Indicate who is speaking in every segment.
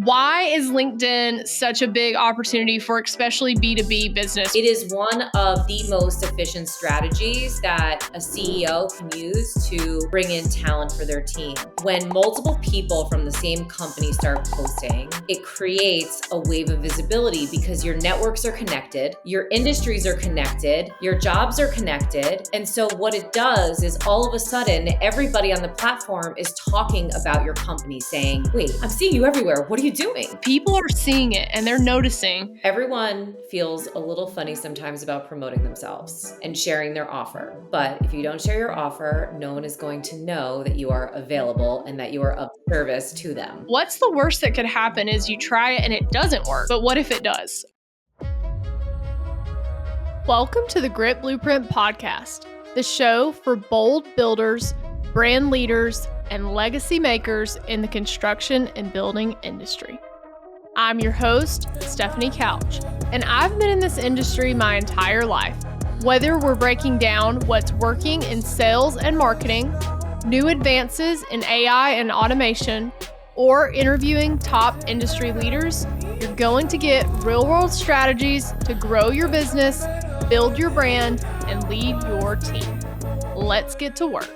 Speaker 1: Why is LinkedIn such a big opportunity for especially B2B business?
Speaker 2: It is one of the most efficient strategies that a CEO can use to bring in talent for their team. When multiple people from the same company start posting, it creates a wave of visibility because your networks are connected, your industries are connected, your jobs are connected. And so what it does is all of a sudden, everybody on the platform is talking about your company saying, wait, I'm seeing you everywhere. What are you doing?
Speaker 1: People are seeing it and they're noticing.
Speaker 2: Everyone feels a little funny sometimes about promoting themselves and sharing their offer. But if you don't share your offer, no one is going to know that you are available and that you are of service to them.
Speaker 1: What's the worst that could happen is you try it and it doesn't work. But what if it does? Welcome to the Grit Blueprint Podcast, the show for bold builders, brand leaders, and legacy makers in the construction and building industry. I'm your host, Stefanie Couch, and I've been in this industry my entire life. Whether we're breaking down what's working in sales and marketing, new advances in AI and automation, or interviewing top industry leaders, you're going to get real-world strategies to grow your business, build your brand, and lead your team. Let's get to work.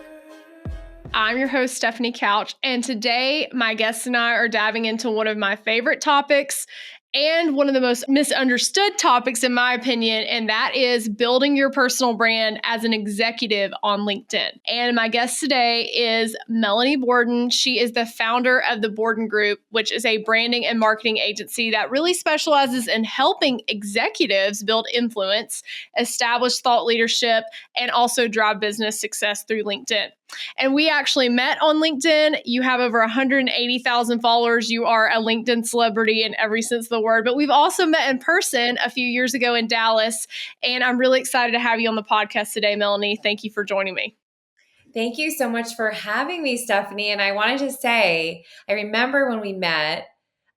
Speaker 1: I'm your host, Stefanie Couch, and today my guests and I are diving into one of my favorite topics and one of the most misunderstood topics, in my opinion, and that is building your personal brand as an executive on LinkedIn. And my guest today is Melanie Borden. She is the founder of the Borden Group, which is a branding and marketing agency that really specializes in helping executives build influence, establish thought leadership, and also drive business success through LinkedIn. And we actually met on LinkedIn. You have over 180,000 followers. You are a LinkedIn celebrity in every sense of the word. But we've also met in person a few years ago in Dallas. And I'm really excited to have you on the podcast today, Melanie. Thank you for joining me.
Speaker 2: Thank you so much for having me, Stefanie. And I wanted to say, I remember when we met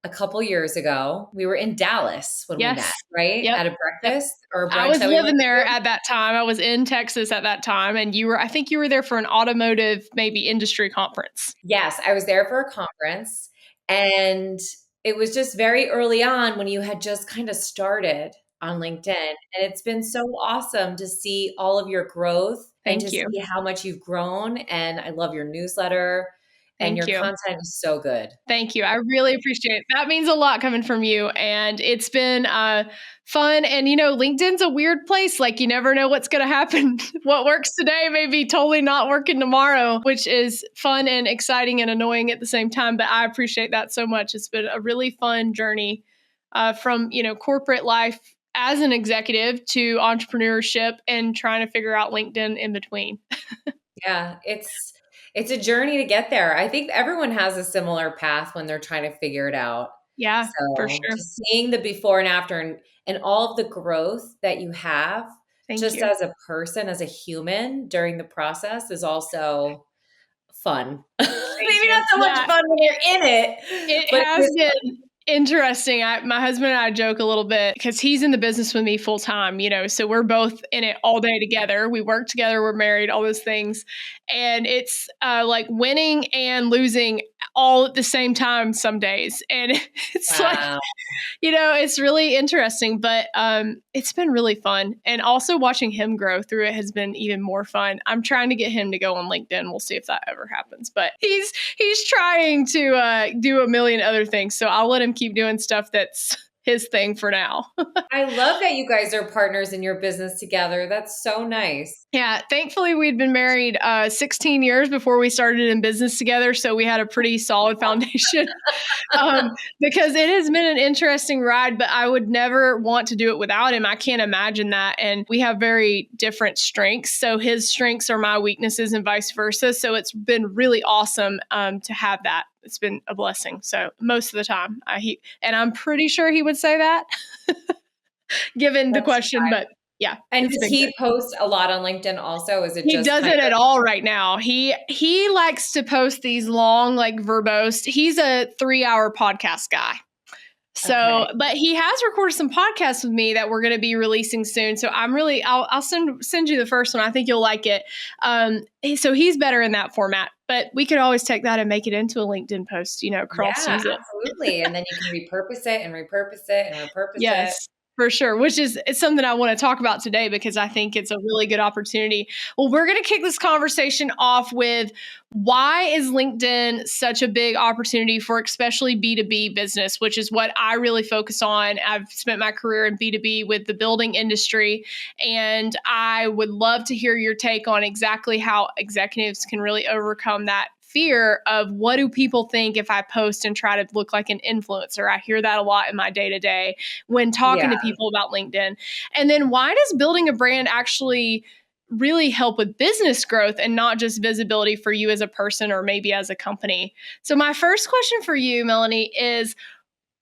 Speaker 2: a couple years ago, we were in Dallas when we met, right?
Speaker 1: Yep.
Speaker 2: At a breakfast or a brunch.
Speaker 1: I was living there at that time. I was in Texas at that time. And I think you were there for an automotive, maybe industry conference.
Speaker 2: Yes, I was there for a conference. And it was just very early on when you had just kind of started on LinkedIn. And it's been so awesome to see all of your growth and to see how much you've grown. And I love your newsletter. And your content is so good.
Speaker 1: Thank you. I really appreciate it. That means a lot coming from you. And it's been fun. And, LinkedIn's a weird place. Like, you never know what's going to happen. What works today may be totally not working tomorrow, which is fun and exciting and annoying at the same time. But I appreciate that so much. It's been a really fun journey from, corporate life as an executive to entrepreneurship and trying to figure out LinkedIn in between.
Speaker 2: Yeah, it's a journey to get there. I think everyone has a similar path when they're trying to figure it out.
Speaker 1: Yeah,
Speaker 2: so
Speaker 1: for sure.
Speaker 2: Just seeing the before and after and all of the growth that you have as a person, as a human during the process is fun. Maybe not so much fun when you're in it.
Speaker 1: It has been interesting. My husband and I joke a little bit because he's in the business with me full time, so we're both in it all day together. We work together, we're married, all those things. And it's like winning and losing all at the same time some days. And it's like, it's really interesting, but it's been really fun. And also watching him grow through it has been even more fun. I'm trying to get him to go on LinkedIn. We'll see if that ever happens. But he's trying to do a million other things. So I'll let him keep doing stuff that's his thing for now.
Speaker 2: I love that you guys are partners in your business together. That's so nice.
Speaker 1: Yeah. Thankfully, we'd been married 16 years before we started in business together. So we had a pretty solid foundation because it has been an interesting ride, but I would never want to do it without him. I can't imagine that. And we have very different strengths. So his strengths are my weaknesses and vice versa. So it's been really awesome to have that. It's been a blessing. So most of the time, and I'm pretty sure he would say that given the question, but yeah.
Speaker 2: And does he post a lot on LinkedIn also?
Speaker 1: He doesn't at all right now. He likes to post these long, like verbose. He's a 3-hour podcast guy. So, but he has recorded some podcasts with me that we're going to be releasing soon. So I'll send you the first one. I think you'll like it. So he's better in that format, but we could always take that and make it into a LinkedIn post, cross use it.
Speaker 2: Absolutely. And then you can repurpose it and repurpose it and repurpose it.
Speaker 1: Yes. For sure, it's something I want to talk about today because I think it's a really good opportunity. Well, we're going to kick this conversation off with why is LinkedIn such a big opportunity for especially B2B business, which is what I really focus on. I've spent my career in B2B with the building industry, and I would love to hear your take on exactly how executives can really overcome that fear of what do people think if I post and try to look like an influencer. I hear that a lot in my day-to-day when talking to people about LinkedIn. And then why does building a brand actually really help with business growth and not just visibility for you as a person or maybe as a company? So my first question for you, Melanie, is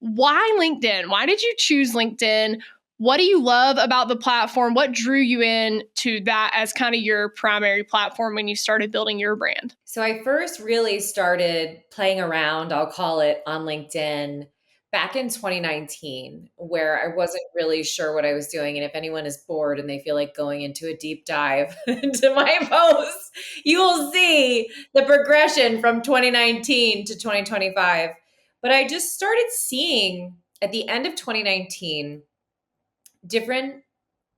Speaker 1: why LinkedIn? Why did you choose LinkedIn? What do you love about the platform? What drew you in to that as kind of your primary platform when you started building your brand?
Speaker 2: So I first really started playing around, I'll call it, on LinkedIn back in 2019, where I wasn't really sure what I was doing. And if anyone is bored and they feel like going into a deep dive into my posts, you will see the progression from 2019 to 2025. But I just started seeing at the end of 2019, different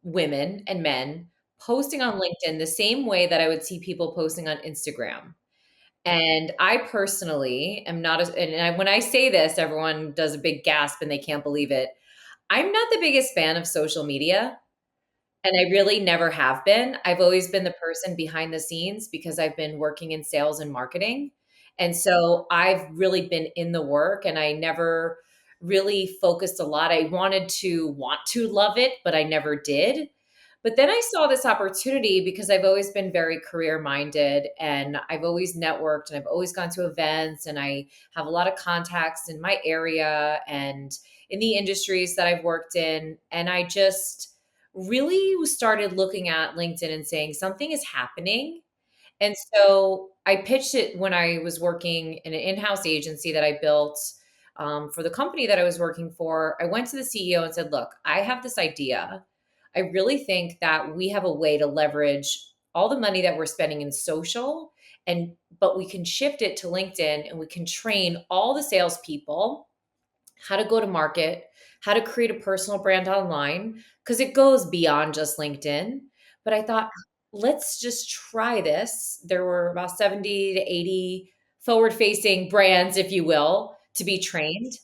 Speaker 2: women and men posting on LinkedIn the same way that I would see people posting on Instagram. And I personally am not as, when I say this, everyone does a big gasp and they can't believe it. I'm not the biggest fan of social media. And I really never have been. I've always been the person behind the scenes because I've been working in sales and marketing. And so I've really been in the work and I never really focused a lot. I wanted to want to love it, but I never did. But then I saw this opportunity because I've always been very career minded and I've always networked and I've always gone to events and I have a lot of contacts in my area and in the industries that I've worked in. And I just really started looking at LinkedIn and saying something is happening. And so I pitched it when I was working in an in-house agency that I built for the company that I was working for. I went to the CEO and said, look, I have this idea. I really think that we have a way to leverage all the money that we're spending in social but we can shift it to LinkedIn and we can train all the salespeople how to go to market, how to create a personal brand online, because it goes beyond just LinkedIn. But I thought, let's just try this. There were about 70 to 80 forward facing brands, if you will, to be trained.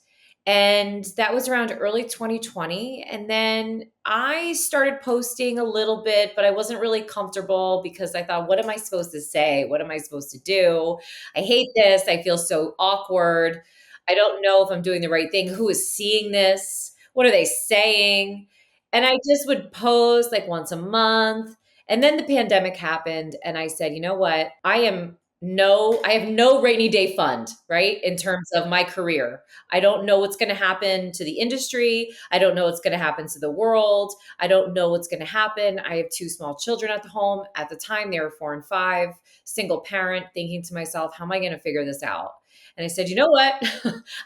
Speaker 2: And that was around early 2020. And then I started posting a little bit, but I wasn't really comfortable because I thought, what am I supposed to say? What am I supposed to do? I hate this. I feel so awkward. I don't know if I'm doing the right thing. Who is seeing this? What are they saying? And I just would post like once a month. And then the pandemic happened and I said, you know what? I have no rainy day fund, right? In terms of my career. I don't know what's going to happen to the industry. I don't know what's going to happen to the world. I don't know what's going to happen. I have two small children at the home. At the time, they were 4 and 5, single parent, thinking to myself, how am I going to figure this out? And I said, you know what?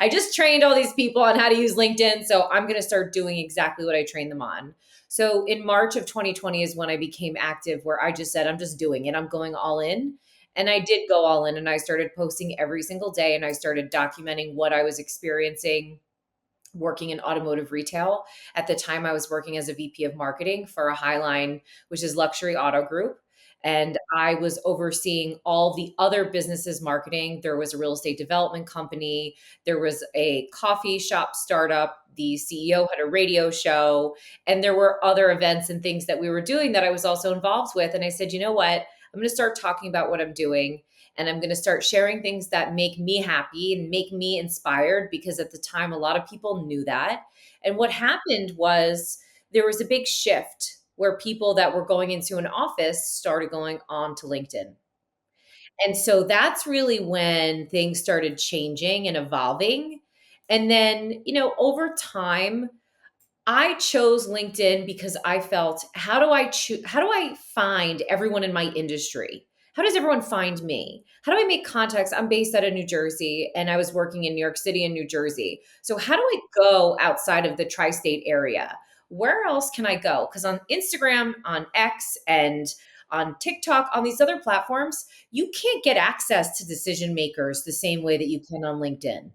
Speaker 2: I just trained all these people on how to use LinkedIn. So I'm going to start doing exactly what I trained them on. So in March of 2020 is when I became active, where I just said, I'm just doing it. I'm going all in. And I did go all in and I started posting every single day and I started documenting what I was experiencing working in automotive retail. At the time, I was working as a VP of marketing for a Highline, which is luxury auto group. And I was overseeing all the other businesses marketing. There was a real estate development company. There was a coffee shop startup. The CEO had a radio show. And there were other events and things that we were doing that I was also involved with. And I said, you know what? I'm going to start talking about what I'm doing. And I'm going to start sharing things that make me happy and make me inspired, because at the time, a lot of people knew that. And what happened was there was a big shift where people that were going into an office started going on to LinkedIn. And so that's really when things started changing and evolving. And then, over time, I chose LinkedIn because I felt, how do I find everyone in my industry? how does everyone find me? How do I make contacts? I'm based out of New Jersey and I was working in New York City and New Jersey. So how do I go outside of the tri-state area? Where else can I go? Because on Instagram, on X, and on TikTok, on these other platforms, you can't get access to decision makers the same way that you can on LinkedIn.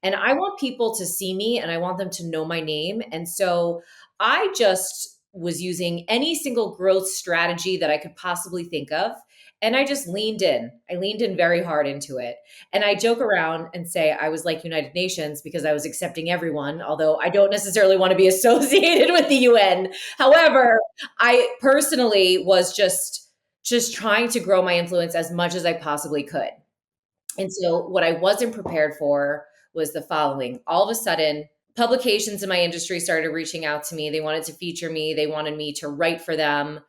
Speaker 2: And I want people to see me and I want them to know my name. And so I just was using any single growth strategy that I could possibly think of. And I just leaned in. I leaned in very hard into it. And I joke around and say I was like United Nations because I was accepting everyone, although I don't necessarily want to be associated with the UN. However, I personally was just trying to grow my influence as much as I possibly could. And so what I wasn't prepared for was the following. All of a sudden, publications in my industry started reaching out to me. They wanted to feature me. They wanted me to write for them.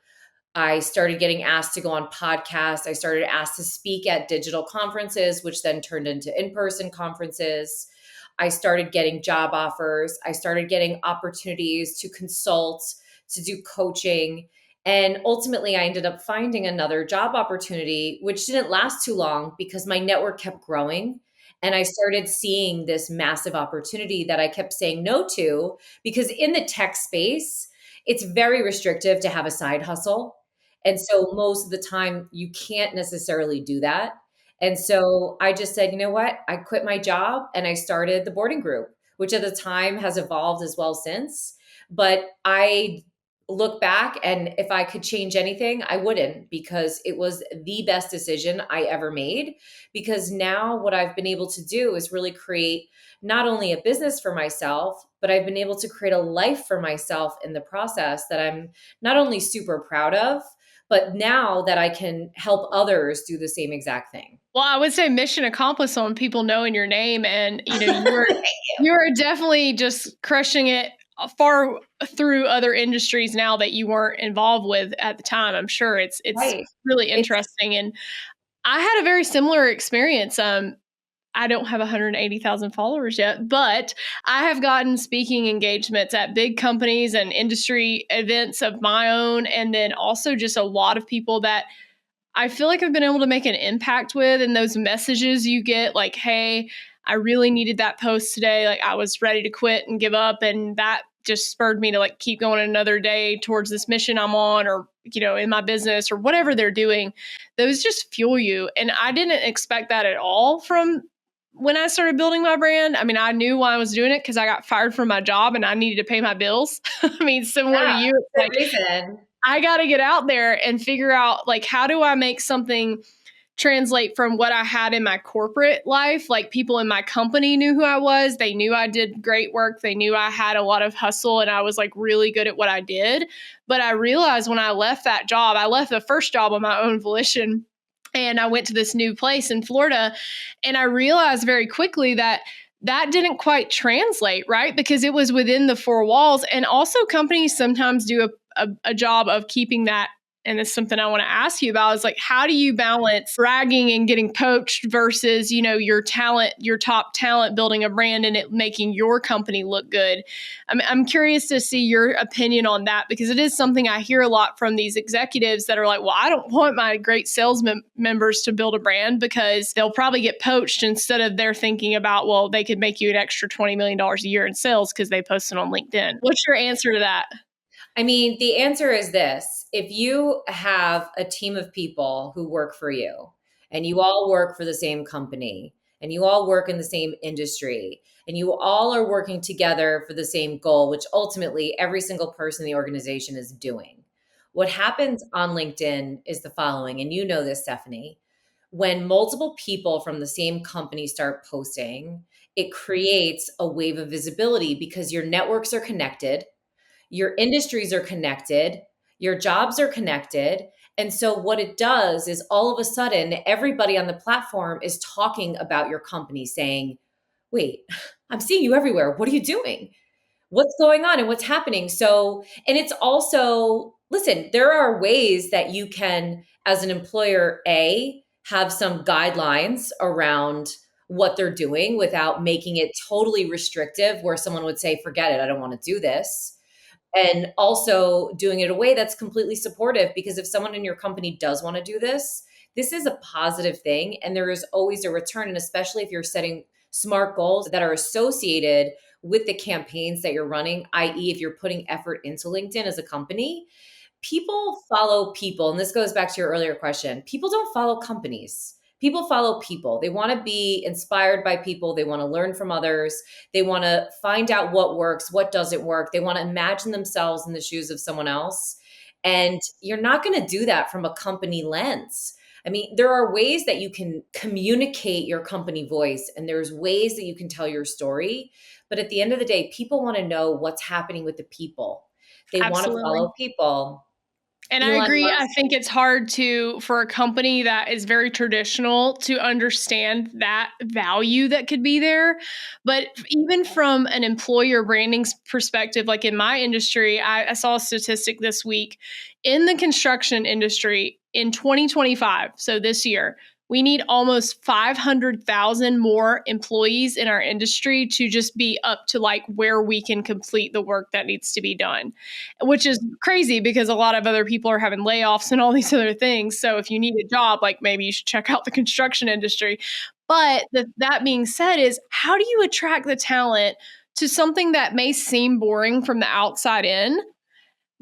Speaker 2: I started getting asked to go on podcasts. I started asked to speak at digital conferences, which then turned into in-person conferences. I started getting job offers. I started getting opportunities to consult, to do coaching. And ultimately, I ended up finding another job opportunity, which didn't last too long because my network kept growing. And I started seeing this massive opportunity that I kept saying no to because in the tech space, it's very restrictive to have a side hustle. And so most of the time, you can't necessarily do that. And so I just said, you know what? I quit my job and I started the Borden group, which at the time has evolved as well since. But I look back and if I could change anything, I wouldn't because it was the best decision I ever made. Because now what I've been able to do is really create not only a business for myself, but I've been able to create a life for myself in the process that I'm not only super proud of, but now that I can help others do the same exact thing.
Speaker 1: Well, I would say mission accomplished on people knowing your name, and
Speaker 2: Thank
Speaker 1: you are definitely just crushing it far through other industries now that you weren't involved with at the time. I'm sure it's
Speaker 2: Right.
Speaker 1: really
Speaker 2: It's
Speaker 1: interesting, and I had a very similar experience. I don't have 180,000 followers yet, but I have gotten speaking engagements at big companies and industry events of my own, and then also just a lot of people that I feel like I've been able to make an impact with. And those messages you get, like, hey, I really needed that post today. Like, I was ready to quit and give up. And that just spurred me to like keep going another day towards this mission I'm on, or, in my business or whatever they're doing. Those just fuel you. And I didn't expect that at all from when I started building my brand. I mean, I knew why I was doing it because I got fired from my job and I needed to pay my bills. I mean, similar to
Speaker 2: yeah,
Speaker 1: you, it's
Speaker 2: good
Speaker 1: like,
Speaker 2: reason.
Speaker 1: I got to get out there and figure out, like, how do I make something translate from what I had in my corporate life? Like, people in my company knew who I was. They knew I did great work. They knew I had a lot of hustle and I was like really good at what I did. But I realized when I left that job, I left the first job on my own volition and I went to this new place in Florida. And I realized very quickly that that didn't quite translate, right? Because it was within the four walls. And also, companies sometimes do a job of keeping that. And it's something I want to ask you about is like, how do you balance bragging and getting poached versus, your talent, your top talent building a brand and it making your company look good? I'm curious to see your opinion on that because it is something I hear a lot from these executives that are like, well, I don't want my great sales members to build a brand because they'll probably get poached instead of they're thinking about, well, they could make you an extra $20 million a year in sales because they posted on LinkedIn. What's your answer to that?
Speaker 2: I mean, the answer is this. If you have a team of people who work for you and you all work for the same company and you all work in the same industry and you all are working together for the same goal, which ultimately every single person in the organization is doing. What happens on LinkedIn is the following, and you know this, Stephanie. When multiple people from the same company start posting, it creates a wave of visibility because your networks are connected, your industries are connected, your jobs are connected. And so what it does is all of a sudden, everybody on the platform is talking about your company saying, wait, I'm seeing you everywhere. What are you doing? What's going on and what's happening? So, and it's also, listen, there are ways that you can, as an employer, have some guidelines around what they're doing without making it totally restrictive where someone would say, forget it, I don't want to do this, and also doing it in a way that's completely supportive because if someone in your company does want to do this, this is a positive thing. And there is always a return. And especially if you're setting smart goals that are associated with the campaigns that you're running, i.e., if you're putting effort into LinkedIn as a company, people follow people. And this goes back to your earlier question. People don't follow companies. People follow people. They want to be inspired by people. They want to learn from others. They want to find out what works, what doesn't work. They want to imagine themselves in the shoes of someone else. And you're not going to do that from a company lens. I mean, there are ways that you can communicate your company voice, and there's ways that you can tell your story. But at the end of the day, people want to know what's happening with the people. They want to
Speaker 1: Absolutely.
Speaker 2: follow people.
Speaker 1: And I
Speaker 2: Elon
Speaker 1: agree. I
Speaker 2: Musk.
Speaker 1: think it's hard for a company that is very traditional to understand that value that could be there. But even from an employer branding perspective, like in my industry, I saw a statistic this week in the construction industry in 2025. So this year, we need almost 500,000 more employees in our industry to just be up to like where we can complete the work that needs to be done, which is crazy because a lot of other people are having layoffs and all these other things. So if you need a job, like maybe you should check out the construction industry. But that being said, is how do you attract the talent to something that may seem boring from the outside in,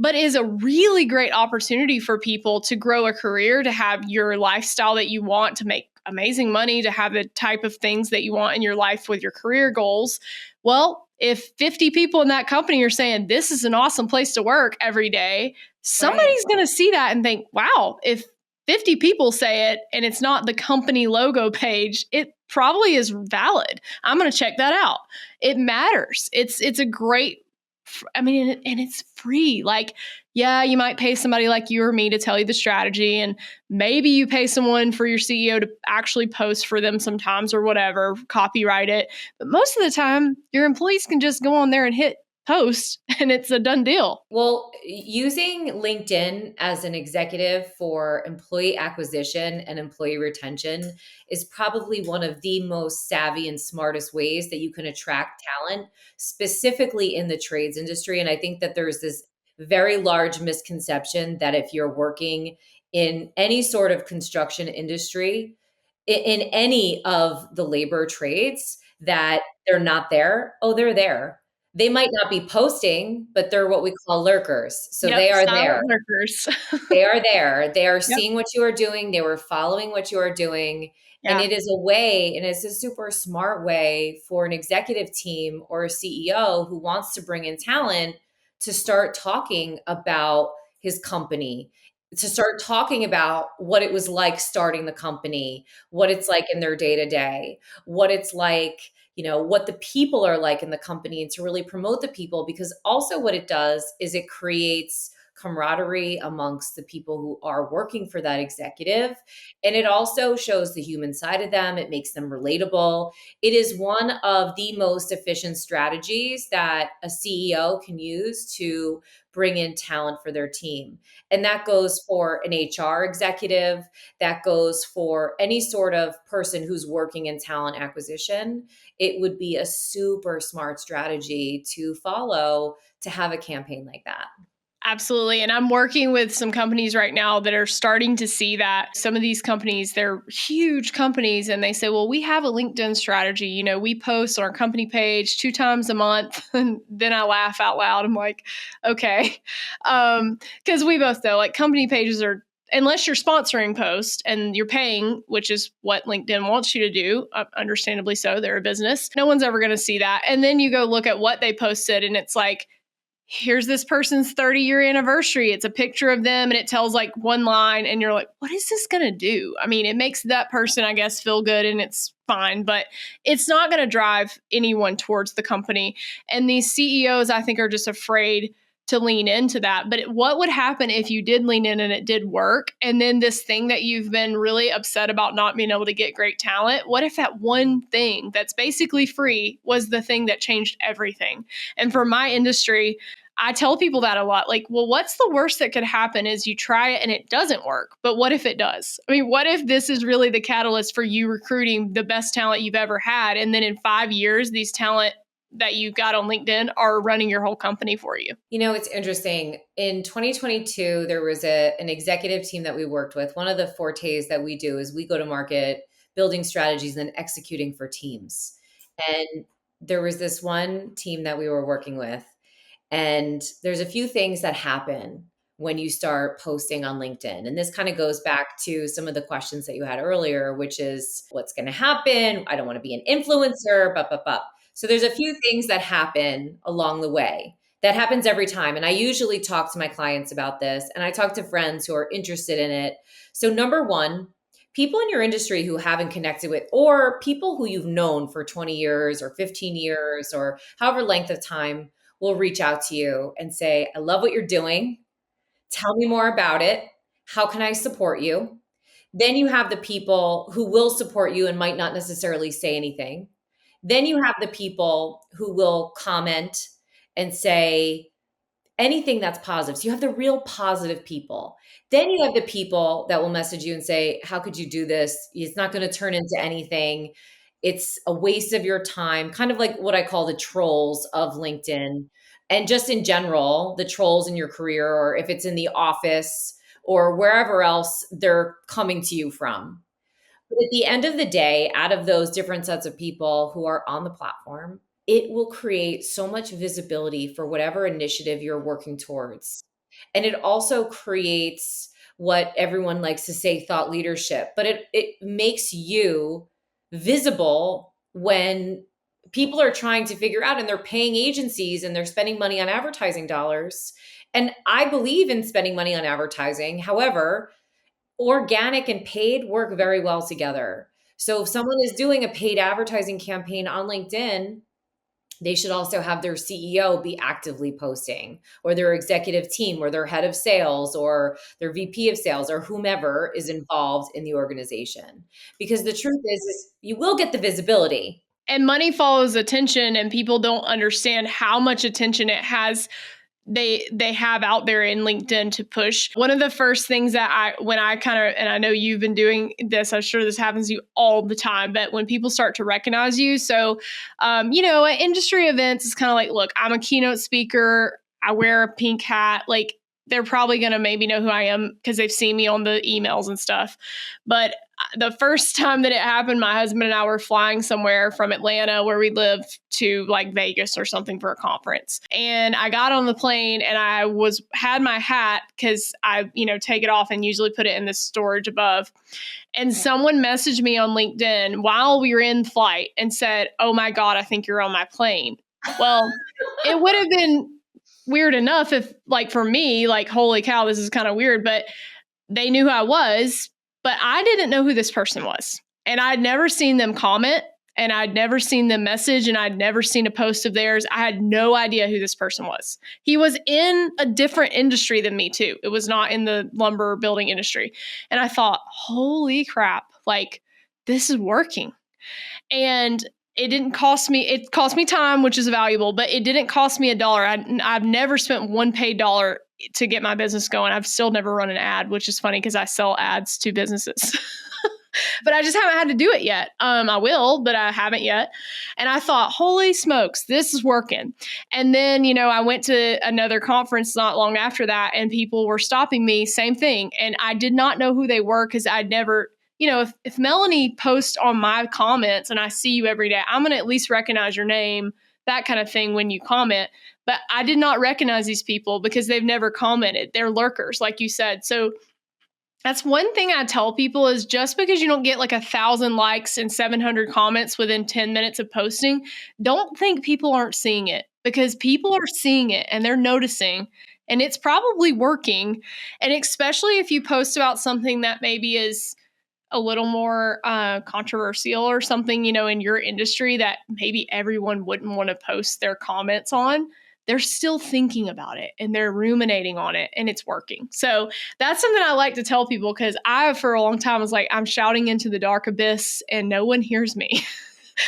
Speaker 1: but is a really great opportunity for people to grow a career, to have your lifestyle that you want, to make amazing money, to have the type of things that you want in your life with your career goals? Well, if 50 people in that company are saying this is an awesome place to work every day,
Speaker 2: Right.
Speaker 1: somebody's going to see that and think, wow, if 50 people say it and it's not the company logo page, it probably is valid. I'm going to check that out. It matters. It's a great, I mean, and it's free. Like, yeah, you might pay somebody like you or me to tell you the strategy, and maybe you pay someone for your CEO to actually post for them sometimes or whatever, copyright it. But most of the time, your employees can just go on there and hit post and it's a done deal.
Speaker 2: Well, using LinkedIn as an executive for employee acquisition and employee retention is probably one of the most savvy and smartest ways that you can attract talent, specifically in the trades industry. And I think that there's this very large misconception that if you're working in any sort of construction industry, in any of the labor trades, that they're not there. Oh, they're there. They might not be posting, but they're what we call lurkers. So
Speaker 1: Yep,
Speaker 2: they are
Speaker 1: silent
Speaker 2: there.
Speaker 1: workers.
Speaker 2: They are there. They are
Speaker 1: Yep.
Speaker 2: seeing what you are doing. They were following what you are doing. And
Speaker 1: Yeah.
Speaker 2: it is a way, and it's a super smart way for an executive team or a CEO who wants to bring in talent to start talking about his company, to start talking about what it was like starting the company, what it's like in their day to day, what it's like, what the people are like in the company, and to really promote the people. Because also what it does is it creates camaraderie amongst the people who are working for that executive. And it also shows the human side of them. It makes them relatable. It is one of the most efficient strategies that a CEO can use to bring in talent for their team. And that goes for an HR executive, that goes for any sort of person who's working in talent acquisition. It would be a super smart strategy to follow to have a campaign like that.
Speaker 1: Absolutely. And I'm working with some companies right now that are starting to see that. Some of these companies, they're huge companies, and they say, well, we have a LinkedIn strategy. We post on our company page 2 times a month. And then I laugh out loud. I'm like, okay. Because we both know like company pages are, unless you're sponsoring posts and you're paying, which is what LinkedIn wants you to do, understandably so, they're a business. No one's ever going to see that. And then you go look at what they posted, and it's like, here's this person's 30-year anniversary. It's a picture of them and it tells like one line, and you're like, what is this going to do? I mean, it makes that person, I guess, feel good and it's fine, but it's not going to drive anyone towards the company. And these CEOs, I think, are just afraid to lean into that. But what would happen if you did lean in and it did work? And then this thing that you've been really upset about not being able to get great talent, what if that one thing that's basically free was the thing that changed everything? And for my industry, I tell people that a lot. Like, well, what's the worst that could happen is you try it and it doesn't work. But what if it does? I mean, what if this is really the catalyst for you recruiting the best talent you've ever had? And then in 5 years, these talent that you got on LinkedIn are running your whole company for you?
Speaker 2: It's interesting. In 2022, there was an executive team that we worked with. One of the fortes that we do is we go to market building strategies and executing for teams. And there was this one team that we were working with, and there's a few things that happen when you start posting on LinkedIn. And this kind of goes back to some of the questions that you had earlier, which is what's going to happen? I don't want to be an influencer, So there's a few things that happen along the way. That happens every time. And I usually talk to my clients about this, and I talk to friends who are interested in it. So number one, people in your industry who haven't connected with, or people who you've known for 20 years or 15 years or however length of time, will reach out to you and say, I love what you're doing. Tell me more about it. How can I support you? Then you have the people who will support you and might not necessarily say anything. Then you have the people who will comment and say anything that's positive. So you have the real positive people. Then you have the people that will message you and say, how could you do this? It's not going to turn into anything. It's a waste of your time, kind of like what I call the trolls of LinkedIn. And just in general, the trolls in your career, or if it's in the office or wherever else they're coming to you from. But at the end of the day, out of those different sets of people who are on the platform, it will create so much visibility for whatever initiative you're working towards. And it also creates what everyone likes to say, thought leadership, but it makes you visible when people are trying to figure out, and they're paying agencies and they're spending money on advertising dollars. And I believe in spending money on advertising. However, organic and paid work very well together. So if someone is doing a paid advertising campaign on LinkedIn, they should also have their CEO be actively posting, or their executive team, or their head of sales, or their VP of sales, or whomever is involved in the organization. Because the truth is you will get the visibility.
Speaker 1: And money follows attention, and people don't understand how much attention it has they have out there in LinkedIn to push. One of the first things that when I kind of, and I know you've been doing this, I'm sure this happens to you all the time, but when people start to recognize you, so, at industry events, it's kind of like, look, I'm a keynote speaker. I wear a pink hat. Like, they're probably going to maybe know who I am because they've seen me on the emails and stuff. But the first time that it happened, my husband and I were flying somewhere from Atlanta, where we live, to like Vegas or something for a conference. And I got on the plane and I had my hat, because I, take it off and usually put it in the storage above. And someone messaged me on LinkedIn while we were in flight and said, oh my God, I think you're on my plane. Well, it would have been weird enough if, like, for me, like, holy cow, this is kind of weird, but they knew who I was, but I didn't know who this person was. And I'd never seen them comment, and I'd never seen them message, and I'd never seen a post of theirs. I had no idea who this person was. He was in a different industry than me too. It was not in the lumber building industry. And I thought, holy crap, like, this is working. And it cost me time, which is valuable, but it didn't cost me $1. I've never spent one paid dollar to get my business going. I've still never run an ad, which is funny because I sell ads to businesses. But I just haven't had to do it yet. I will, but I haven't yet. And I thought, holy smokes, this is working. And then, I went to another conference not long after that, and people were stopping me, same thing. And I did not know who they were, because I'd never, if Melanie posts on my comments and I see you every day, I'm going to at least recognize your name, that kind of thing, when you comment. But I did not recognize these people because they've never commented. They're lurkers, like you said. So that's one thing I tell people, is just because you don't get like 1,000 likes and 700 comments within 10 minutes of posting, don't think people aren't seeing it, because people are seeing it and they're noticing, and it's probably working. And especially if you post about something that maybe is a little more controversial, or something, in your industry that maybe everyone wouldn't want to post their comments on, they're still thinking about it and they're ruminating on it, and it's working. So that's something I like to tell people, because I, for a long time, was like, I'm shouting into the dark abyss and no one hears me.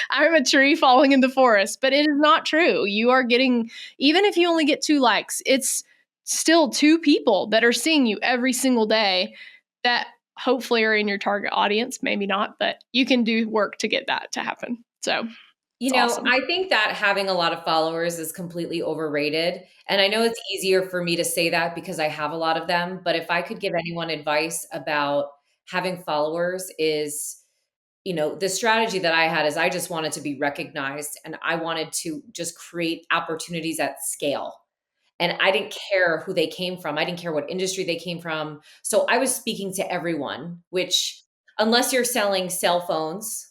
Speaker 1: I'm a tree falling in the forest, but it is not true. You are getting, even if you only get 2 likes, it's still 2 people that are seeing you every single day that hopefully are in your target audience. Maybe not, but you can do work to get that to happen. So It's awesome.
Speaker 2: I think that having a lot of followers is completely overrated. And I know it's easier for me to say that because I have a lot of them. But if I could give anyone advice about having followers is, the strategy that I had is I just wanted to be recognized and I wanted to just create opportunities at scale. And I didn't care who they came from. I didn't care what industry they came from. So I was speaking to everyone, which, unless you're selling cell phones,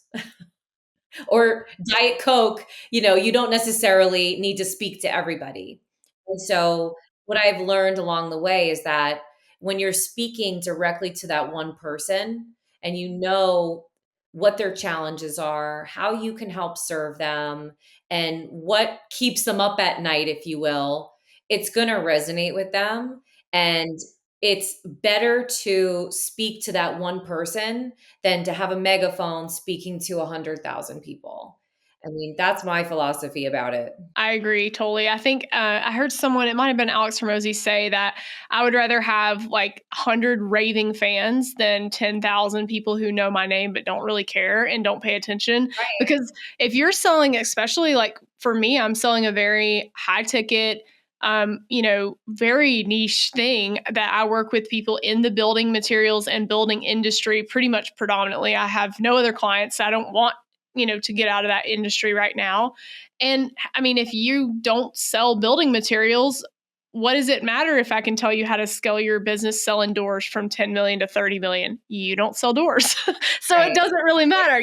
Speaker 2: or Diet Coke, you don't necessarily need to speak to everybody. And so what I've learned along the way is that when you're speaking directly to that one person and you know what their challenges are, how you can help serve them, and what keeps them up at night, if you will, it's going to resonate with them. And it's better to speak to that one person than to have a megaphone speaking to 100,000 people. I mean, that's my philosophy about it.
Speaker 1: I agree totally. I think I heard someone, it might have been Alex Hormozy, say that I would rather have like 100 raving fans than 10,000 people who know my name but don't really care and don't pay attention.
Speaker 2: Right.
Speaker 1: Because if you're selling, especially like for me, I'm selling a very high ticket, very niche thing that I work with people in the building materials and building industry pretty much predominantly. I have no other clients. I don't want, to get out of that industry right now. And I mean, if you don't sell building materials, what does it matter if I can tell you how to scale your business selling doors from 10 million to 30 million? You don't sell doors. So it
Speaker 2: Right.
Speaker 1: doesn't really matter.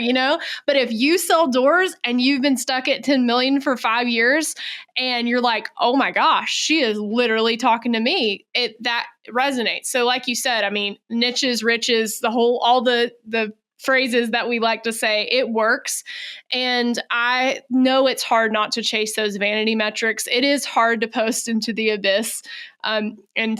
Speaker 1: But if you sell doors and you've been stuck at 10 million for 5 years and you're like, oh my gosh, she is literally talking to me, that resonates. So like you said, I mean, niches, riches, all the phrases that we like to say, it works. And I know it's hard not to chase those vanity metrics. It is hard to post into the abyss and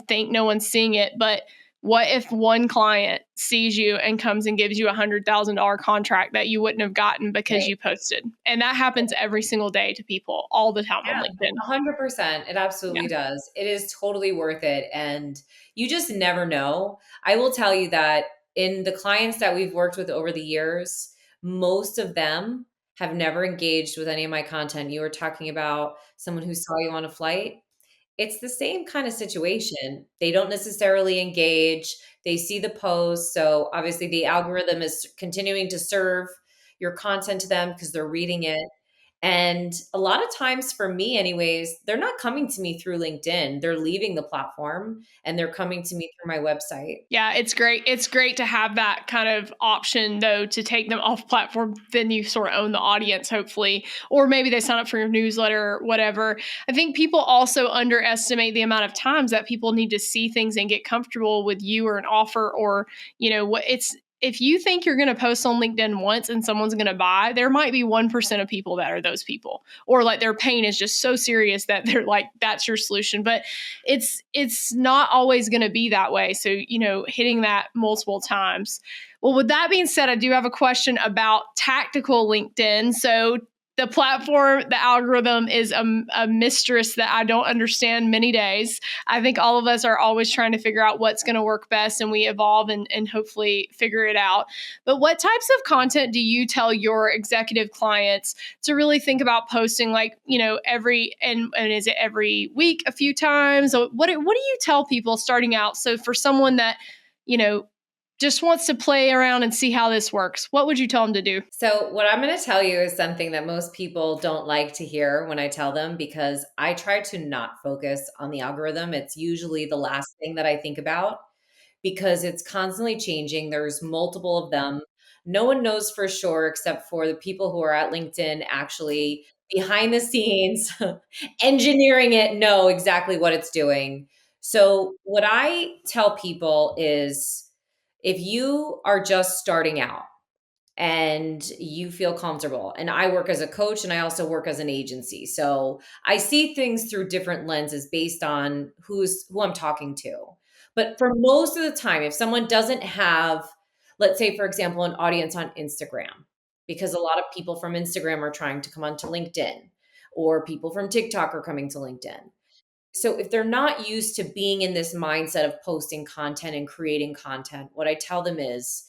Speaker 1: think no one's seeing it. But what if one client sees you and comes and gives you $100,000 contract that you wouldn't have gotten because
Speaker 2: Right.
Speaker 1: you posted? And that happens every single day to people all the time on
Speaker 2: Yeah,
Speaker 1: LinkedIn.
Speaker 2: 100%. It
Speaker 1: Yeah.
Speaker 2: absolutely does. It is totally worth it. And you just never know. I will tell you that in the clients that we've worked with over the years, most of them have never engaged with any of my content. You were talking about someone who saw you on a flight. It's the same kind of situation. They don't necessarily engage. They see the post. So obviously the algorithm is continuing to serve your content to them because they're reading it. And a lot of times for me anyways, they're not coming to me through LinkedIn. They're leaving the platform and they're coming to me through my website.
Speaker 1: Yeah, it's great. It's great to have that kind of option, though, to take them off platform. Then you sort of own the audience, hopefully, or maybe they sign up for your newsletter or whatever. I think people also underestimate the amount of times that people need to see things and get comfortable with you or an offer, or what it's. If you think you're going to post on LinkedIn once and someone's going to buy, there might be 1% of people that are those people, or like their pain is just so serious that they're like, that's your solution. But it's not always going to be that way. So, hitting that multiple times. Well, with that being said, I do have a question about tactical LinkedIn. So the platform, the algorithm is a mistress that I don't understand many days. I think all of us are always trying to figure out what's going to work best, and we evolve and hopefully figure it out. But what types of content do you tell your executive clients to really think about posting, like, every, and is it every week, a few times? Or what do you tell people starting out? So for someone that, you know, just wants to play around and see how this works, what would you tell them to do?
Speaker 2: So, what I'm going to tell you is something that most people don't like to hear when I tell them because I try to not focus on the algorithm. It's usually the last thing that I think about because it's constantly changing. There's multiple of them. No one knows for sure except for the people who are at LinkedIn actually behind the scenes engineering it know exactly what it's doing. So, what I tell people is if you are just starting out, and you feel comfortable. And I work as a coach and I also work as an agency. So I see things through different lenses based on who I'm talking to. But for most of the time, if someone doesn't have, let's say, for example, an audience on Instagram, because a lot of people from Instagram are trying to come onto LinkedIn, or people from TikTok are coming to LinkedIn. So if they're not used to being in this mindset of posting content and creating content, what I tell them is,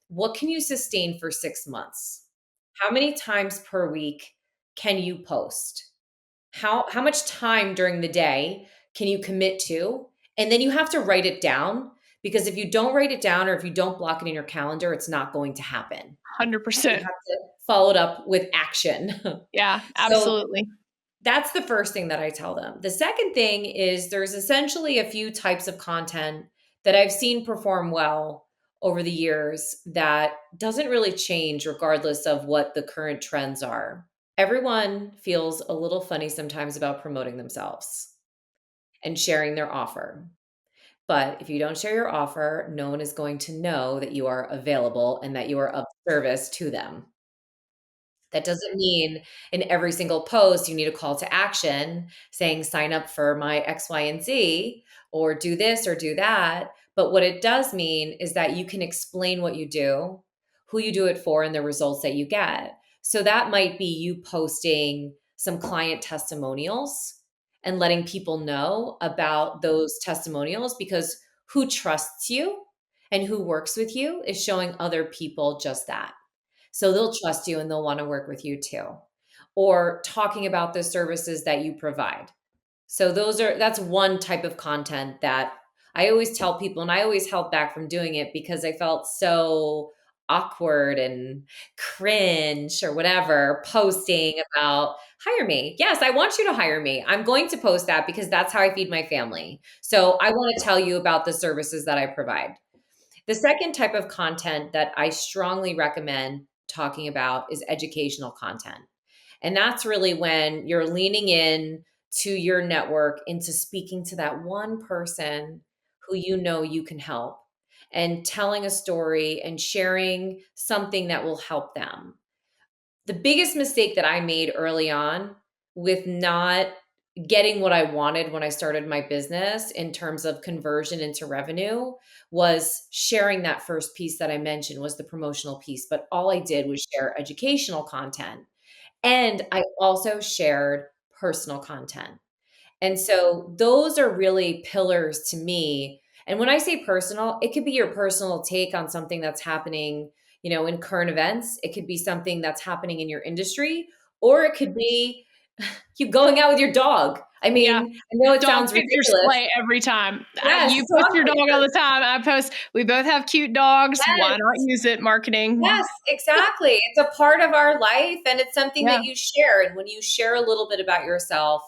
Speaker 2: what can you sustain for 6 months? How many times per week can you post? How much time during the day can you commit to? And then you have to write it down, because if you don't write it down or if you don't block it in your calendar, it's not going to happen. You
Speaker 1: 100%.
Speaker 2: have to follow it up with action.
Speaker 1: Yeah,
Speaker 2: So
Speaker 1: absolutely.
Speaker 2: that's the first thing that I tell them. The second thing is there's essentially a few types of content that I've seen perform well over the years that doesn't really change regardless of what the current trends are. Everyone feels a little funny sometimes about promoting themselves and sharing their offer. But if you don't share your offer, no one is going to know that you are available and that you are of service to them. That doesn't mean in every single post you need a call to action saying sign up for my X, Y, and Z, or do this or do that. But what it does mean is that you can explain what you do, who you do it for, and the results that you get. So that might be you posting some client testimonials and letting people know about those testimonials, because who trusts you and who works with you is showing other people just that. So they'll trust you and they'll want to work with you too. Or talking about the services that you provide. So that's one type of content that I always tell people, and I always held back from doing it because I felt so awkward and cringe or whatever posting about hire me. Yes, I want you to hire me. I'm going to post that because that's how I feed my family. So I want to tell you about the services that I provide. The second type of content that I strongly recommend talking about is educational content. And that's really when you're leaning in to your network into speaking to that one person who you know you can help, and telling a story and sharing something that will help them. The biggest mistake that I made early on with not getting what I wanted when I started my business in terms of conversion into revenue was sharing that first piece that I mentioned, was the promotional piece. But all I did was share educational content. And I also shared personal content. And so those are really pillars to me. And when I say personal, it could be your personal take on something that's happening, in current events. It could be something that's happening in your industry, or it could be you going out with your dog. I
Speaker 1: Yeah.
Speaker 2: mean, I know it
Speaker 1: Dog
Speaker 2: sounds
Speaker 1: pictures
Speaker 2: ridiculous.
Speaker 1: play every time.
Speaker 2: Yes,
Speaker 1: You post
Speaker 2: dog
Speaker 1: your dog all
Speaker 2: pictures.
Speaker 1: the time. I post, we both have cute dogs. Why not
Speaker 2: Yes.
Speaker 1: use it? Marketing.
Speaker 2: Yes, exactly. It's a part of our life and it's something
Speaker 1: Yeah.
Speaker 2: that you share. And when you share a little bit about yourself,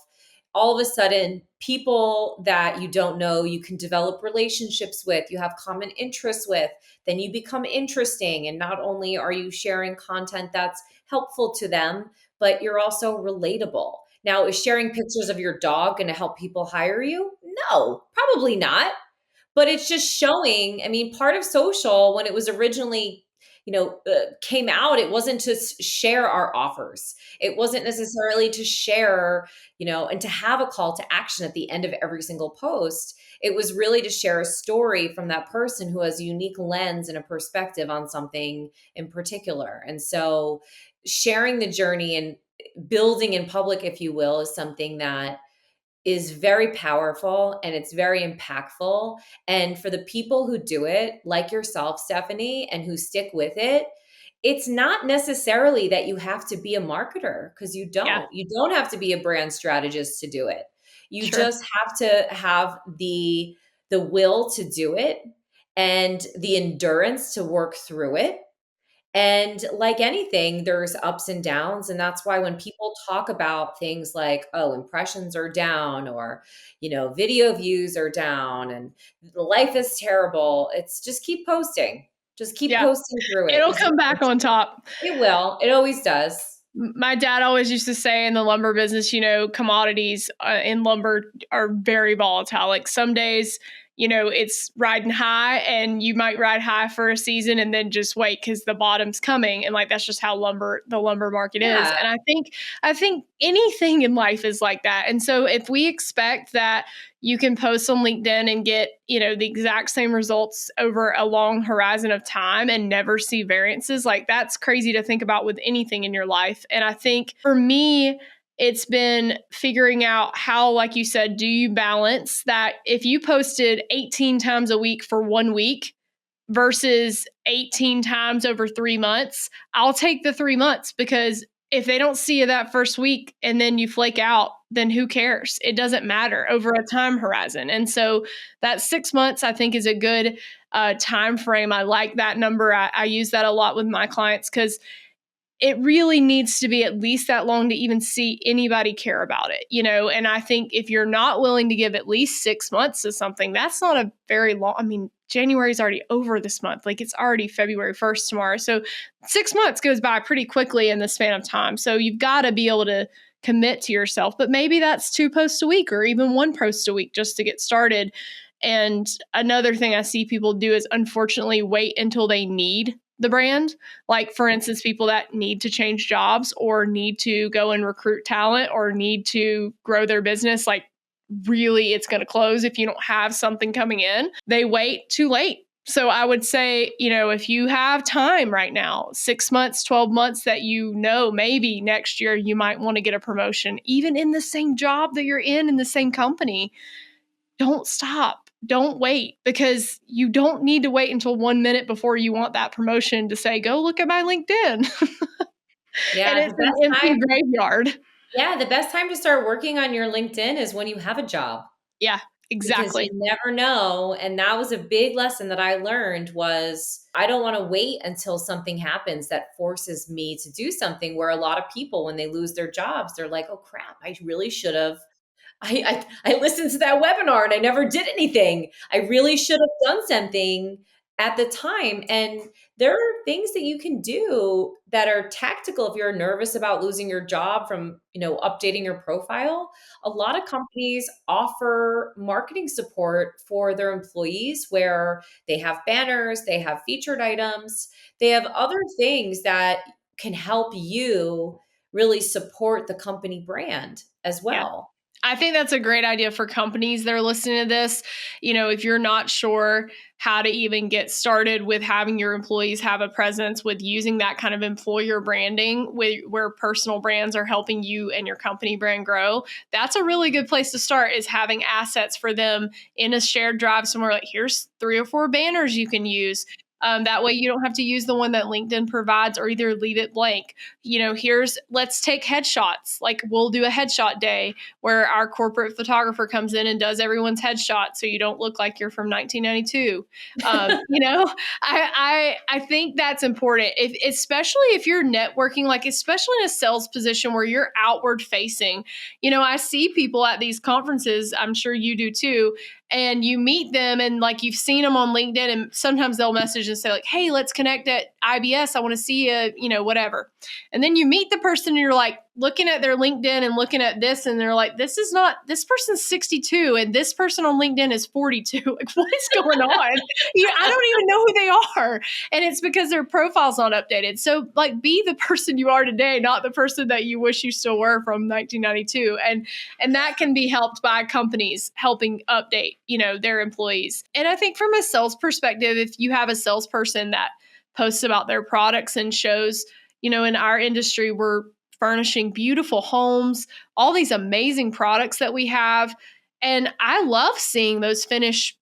Speaker 2: all of a sudden, people that you don't know, you can develop relationships with, you have common interests with, then you become interesting. And not only are you sharing content that's helpful to them, but you're also relatable. Now, is sharing pictures of your dog going to help people hire you? No, probably not. But it's just showing. I mean, part of social, when it was originally came out, it wasn't to share our offers. It wasn't necessarily to share, and to have a call to action at the end of every single post. It was really to share a story from that person who has a unique lens and a perspective on something in particular. And so sharing the journey and building in public, if you will, is something that is very powerful and it's very impactful. And for the people who do it, like yourself, Stefanie, and who stick with it, it's not necessarily that you have to be a marketer, because you
Speaker 1: Yeah.
Speaker 2: don't. You don't have to be a brand strategist to do it. You
Speaker 1: Sure.
Speaker 2: just have to have the will to do it and the endurance to work through it. And like anything, there's ups and downs. And that's why when people talk about things like, oh, impressions are down, or, video views are down and life is terrible, it's just keep posting. Just keep
Speaker 1: Yeah.
Speaker 2: posting through it.
Speaker 1: It'll come back on top.
Speaker 2: It will. It always does.
Speaker 1: My dad always used to say in the lumber business, commodities in lumber are very volatile. Like some days, it's riding high and you might ride high for a season and then just wait because the bottom's coming. And like, that's just how the lumber market is.
Speaker 2: Yeah.
Speaker 1: And I think anything in life is like that. And so if we expect that you can post on LinkedIn and get, the exact same results over a long horizon of time and never see variances, like that's crazy to think about with anything in your life. And I think for me, it's been figuring out how, like you said, do you balance that? If you posted 18 times a week for 1 week versus 18 times over 3 months, I'll take the 3 months because if they don't see you that first week and then you flake out, then who cares? It doesn't matter over a time horizon. And so that 6 months, I think, is a good time frame. I like that number. I use that a lot with my clients because it really needs to be at least that long to even see anybody care about it, And I think if you're not willing to give at least 6 months to something, that's not a very long. I mean, January is already over this month. Like it's already February 1st tomorrow. So 6 months goes by pretty quickly in the span of time. So you've got to be able to commit to yourself. But maybe that's 2 posts a week or even 1 post a week just to get started. And another thing I see people do is unfortunately wait until they need the brand. Like, for instance, people that need to change jobs or need to go and recruit talent or need to grow their business. Like, really, it's going to close if you don't have something coming in. They wait too late. So I would say, if you have time right now, 6 months, 12 months that maybe next year you might want to get a promotion, even in the same job that you're in the same company, don't stop. Don't wait because you don't need to wait until 1 minute before you want that promotion to say, go look at my LinkedIn.
Speaker 2: Yeah,
Speaker 1: And it's an empty graveyard.
Speaker 2: the best time to start working on your LinkedIn is when you have a job.
Speaker 1: Yeah,
Speaker 2: Because you
Speaker 1: exactly.
Speaker 2: never know. And that was a big lesson that I learned was I don't want to wait until something happens that forces me to do something where a lot of people, when they lose their jobs, they're like, oh crap, I really should have I listened to that webinar and I never did anything. I really should have done something at the time. And there are things that you can do that are tactical if you're nervous about losing your job from, updating your profile. A lot of companies offer marketing support for their employees where they have banners, they have featured items, they have other things that can help you really support the company brand as
Speaker 1: Yeah.
Speaker 2: well.
Speaker 1: I think that's a great idea for companies that are listening to this. If you're not sure how to even get started with having your employees have a presence with using that kind of employer branding where personal brands are helping you and your company brand grow, that's a really good place to start is having assets for them in a shared drive somewhere. Like, here's 3 or 4 banners you can use. That way you don't have to use the one that LinkedIn provides or either leave it blank. Let's take headshots. Like, we'll do a headshot day where our corporate photographer comes in and does everyone's headshot so you don't look like you're from 1992. I think that's important, especially if you're networking, like especially in a sales position where you're outward facing. I see people at these conferences, I'm sure you do too, and you meet them and like you've seen them on LinkedIn and sometimes they'll message and say like, hey, let's connect at IBS. I want to see you, whatever. And then you meet the person and you're like looking at their LinkedIn and looking at this and they're like, this person's 62 and this person on LinkedIn is 42. Like, what is going on? I don't even know who they are. And it's because their profile's not updated. So like, be the person you are today, not the person that you wish you still were from 1992. And that can be helped by companies helping update, their employees. And I think from a sales perspective, if you have a salesperson that posts about their products and shows, in our industry, we're furnishing beautiful homes, all these amazing products that we have. And I love seeing those finished,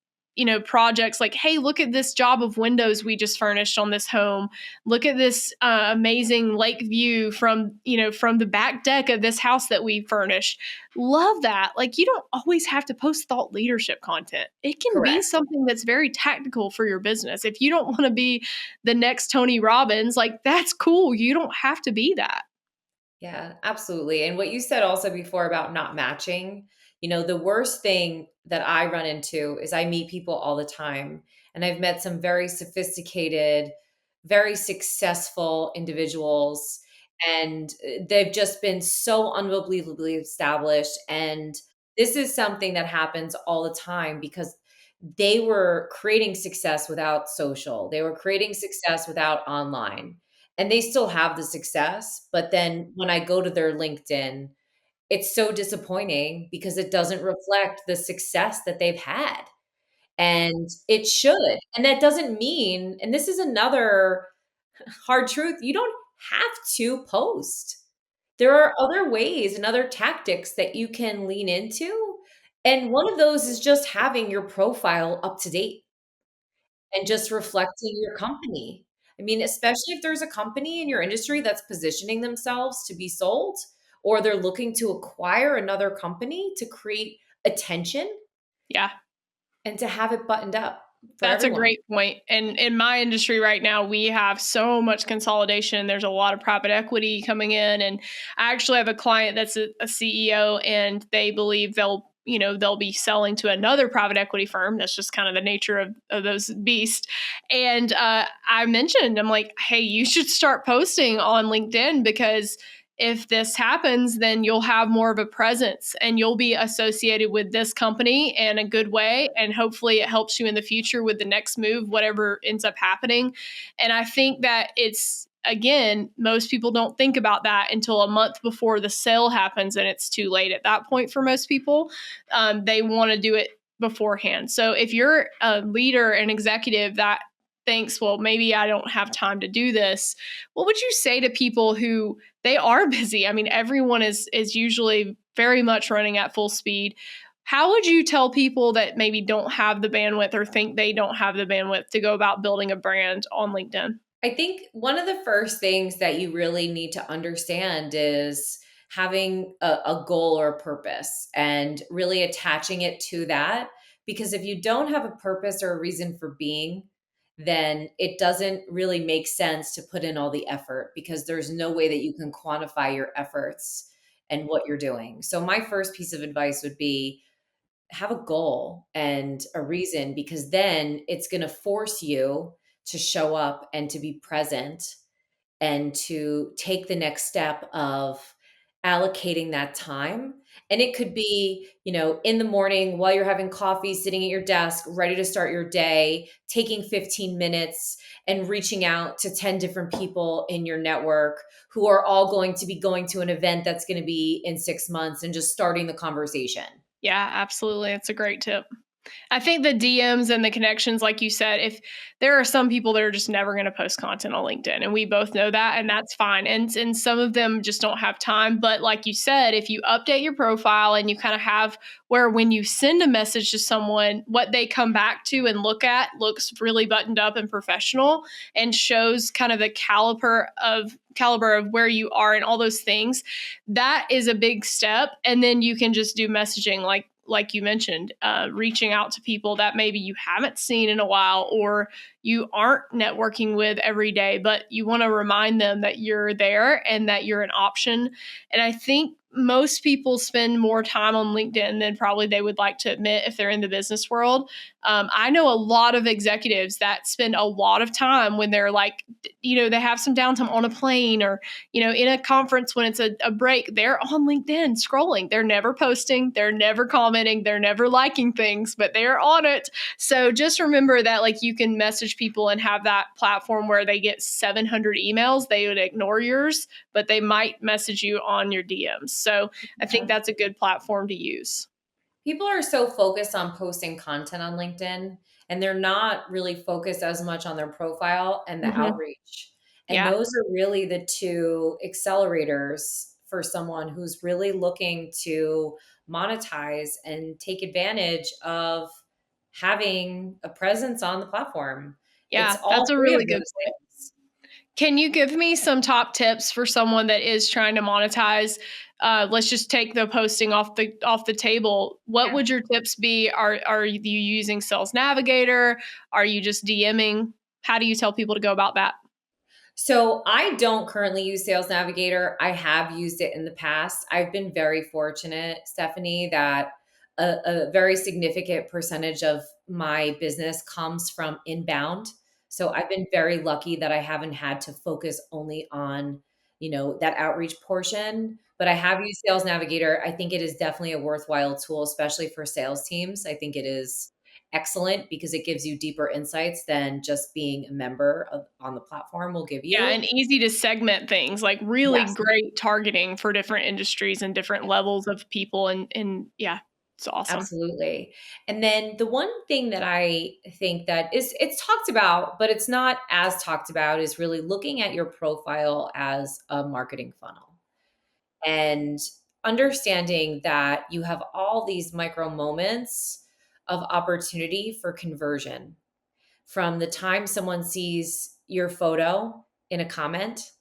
Speaker 1: projects like, hey, look at this job of windows we just furnished on this home. Look at this amazing lake view from the back deck of this house that we furnished. Love that. Like, you don't always have to post thought leadership content. It can be
Speaker 2: Correct.
Speaker 1: something that's very tactical for your business. If you don't want to be the next Tony Robbins, like, that's cool. You don't have to be that.
Speaker 2: Yeah, absolutely. And what you said also before about not matching, the worst thing that I run into is I meet people all the time, and I've met some very sophisticated, very successful individuals, and they've just been so unbelievably established. And this is something that happens all the time because they were creating success without social, they were creating success without online, and they still have the success. But then when I go to their LinkedIn, it's so disappointing because it doesn't reflect the success that they've had. And it should. And that doesn't mean, and this is another hard truth, you don't have to post. There are other ways and other tactics that you can lean into. And one of those is just having your profile up to date and just reflecting your company. I mean, especially if there's a company in your industry that's positioning themselves to be sold, or they're looking to acquire another company to create attention
Speaker 1: Yeah.
Speaker 2: and to have it buttoned up for
Speaker 1: That's a
Speaker 2: everyone.
Speaker 1: great point. And in my industry right now, we have so much consolidation. There's a lot of private equity coming in. And I actually have a client that's a CEO, and they believe they'll be selling to another private equity firm. That's just kind of the nature of those beasts. And I mentioned, I'm like, hey, you should start posting on LinkedIn, because if this happens, then you'll have more of a presence and you'll be associated with this company in a good way. And hopefully it helps you in the future with the next move, whatever ends up happening. And I think that again, most people don't think about that until a month before the sale happens, and it's too late at that point for most people. They want to do it beforehand. So if you're a leader, an executive that thinks, well, maybe I don't have time to do this, what would you say to people who they are busy? I mean, everyone is usually very much running at full speed. How would you tell people that maybe don't have the bandwidth or think they don't have the bandwidth to go about building a brand on LinkedIn?
Speaker 2: I think one of the first things that you really need to understand is having a goal or a purpose and really attaching it to that. Because if you don't have a purpose or a reason for being, then it doesn't really make sense to put in all the effort, because there's no way that you can quantify your efforts and what you're doing. So, my first piece of advice would be have a goal and a reason, because then it's going to force you to show up and to be present and to take the next step of allocating that time. And it could be, in the morning while you're having coffee, sitting at your desk, ready to start your day, taking 15 minutes and reaching out to 10 different people in your network who are all going to be going to an event that's going to be in 6 months, and just starting the conversation.
Speaker 1: Yeah, absolutely. It's a great tip. I think the DMs and the connections, like you said, if there are some people that are just never going to post content on LinkedIn, and we both know that, and that's fine. And some of them just don't have time. But like you said, if you update your profile and you kind of have where when you send a message to someone, what they come back to and look at looks really buttoned up and professional, and shows kind of the caliber of where you are and all those things, that is a big step. And then you can just do messaging like you mentioned, reaching out to people that maybe you haven't seen in a while, or you aren't networking with every day, but you want to remind them that you're there and that you're an option. And I think most people spend more time on LinkedIn than probably they would like to admit if they're in the business world. I know a lot of executives that spend a lot of time when they're like, they have some downtime on a plane, or, in a conference when it's a break, they're on LinkedIn scrolling. They're never posting, they're never commenting, they're never liking things, but they're on it. So just remember that, like, you can message people and have that platform where they get 700 emails. They would ignore yours, but they might message you on your DMs. So I think
Speaker 2: Yeah.
Speaker 1: that's a good platform to use.
Speaker 2: People are so focused on posting content on LinkedIn, and they're not really focused as much on their profile and the
Speaker 1: Hmm.
Speaker 2: outreach. And
Speaker 1: Yeah.
Speaker 2: those are really the two accelerators for someone who's really looking to monetize and take advantage of having a presence on the platform. It's
Speaker 1: Yeah.
Speaker 2: all
Speaker 1: That's a
Speaker 2: three of
Speaker 1: really good
Speaker 2: those
Speaker 1: point.
Speaker 2: things.
Speaker 1: Can you give me some top tips for someone that is trying to monetize? Let's just take the posting off the table. What
Speaker 2: Yeah.
Speaker 1: would your tips be? Are you using Sales Navigator? Are you just DMing? How do you tell people to go about that?
Speaker 2: So I don't currently use Sales Navigator. I have used it in the past. I've been very fortunate, Stephanie, that a very significant percentage of my business comes from inbound. So I've been very lucky that I haven't had to focus only on, that outreach portion. But I have used Sales Navigator. I think it is definitely a worthwhile tool, especially for sales teams. I think it is excellent because it gives you deeper insights than just being a member on the platform will give
Speaker 1: Yeah,
Speaker 2: you.
Speaker 1: and easy to segment things, like really
Speaker 2: Yes,
Speaker 1: great targeting for different industries and different levels of people. And yeah, it's awesome.
Speaker 2: absolutely. And then the one thing that I think that it's talked about, but it's not as talked about, is really looking at your profile as a marketing funnel and understanding that you have all these micro moments of opportunity for conversion from the time someone sees your photo in a comment